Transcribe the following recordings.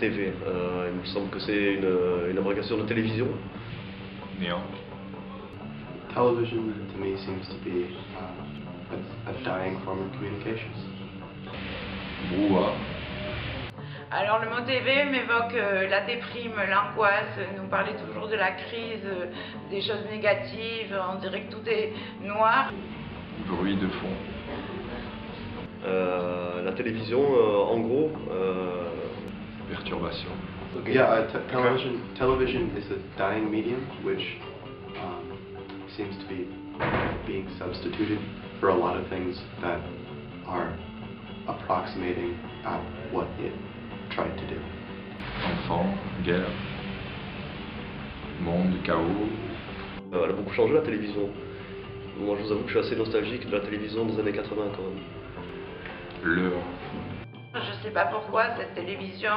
TV. Il me semble que c'est une abréviation de télévision. Néant. Television, to me, seems to be a dying form of communication. Brouhaha. Alors le mot TV m'évoque la déprime, l'angoisse, nous parler toujours de la crise, des choses négatives, on dirait que tout est noir. Bruit de fond. La télévision, en gros, Perturbation. Yeah, television is a dying medium, which seems to be being substituted for a lot of things that are approximating at what it tried to do. Enfant, guerre. Monde, chaos. elle a beaucoup changé la télévision. Moi je vous avoue que je suis assez nostalgique de la télévision des années 80 quand même. L'heure. Je ne sais pas pourquoi cette télévision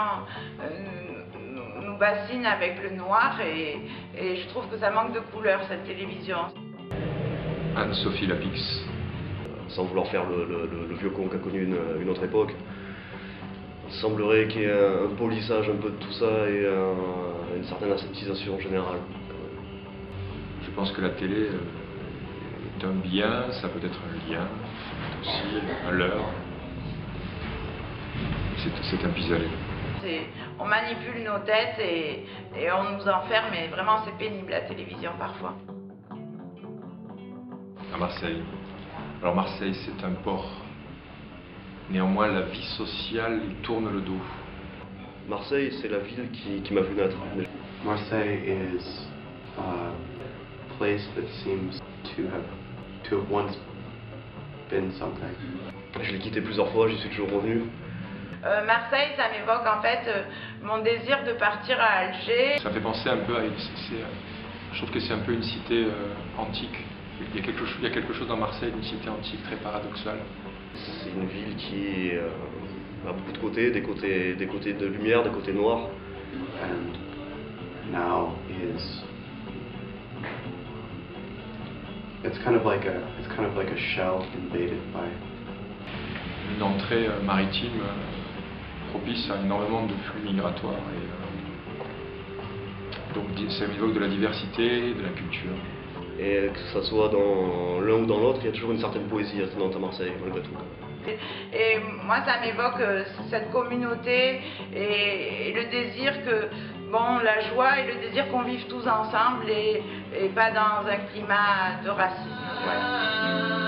nous bassine avec le noir et je trouve que ça manque de couleur cette télévision. Anne-Sophie Lapix. Sans vouloir faire le vieux con qu'a connu une autre époque, il semblerait qu'il y ait un polissage un peu de tout ça et une certaine aseptisation générale. Je pense que la télé est un bien, ça peut être un lien, ça peut être aussi un leurre. C'est un pis-aller. On manipule nos têtes et on nous enferme, et vraiment c'est pénible la télévision parfois. À Marseille. Alors Marseille, c'est un port. Néanmoins, la vie sociale y tourne le dos. Marseille, c'est la ville qui m'a vu naître. Marseille is a place that seems to have once been something. Je l'ai quitté plusieurs fois, j'y suis toujours revenu. Marseille, ça m'évoque en fait mon désir de partir à Alger. Ça fait penser un peu à je trouve que c'est un peu une cité antique. Il y a quelque chose dans Marseille d'une cité antique très paradoxale. C'est une ville qui a beaucoup de côtés, des côtés de lumière, des côtés noirs. And now it's kind of like a shell invaded by. Une entrée maritime propice à énormément de flux migratoires. Donc ça m'évoque de la diversité, de la culture. Et que ce soit dans l'un ou dans l'autre, il y a toujours une certaine poésie attenante à Marseille, malgré tout. Et moi, ça m'évoque cette communauté et le désir que, bon, la joie et le désir qu'on vive tous ensemble et pas dans un climat de racisme. Ouais.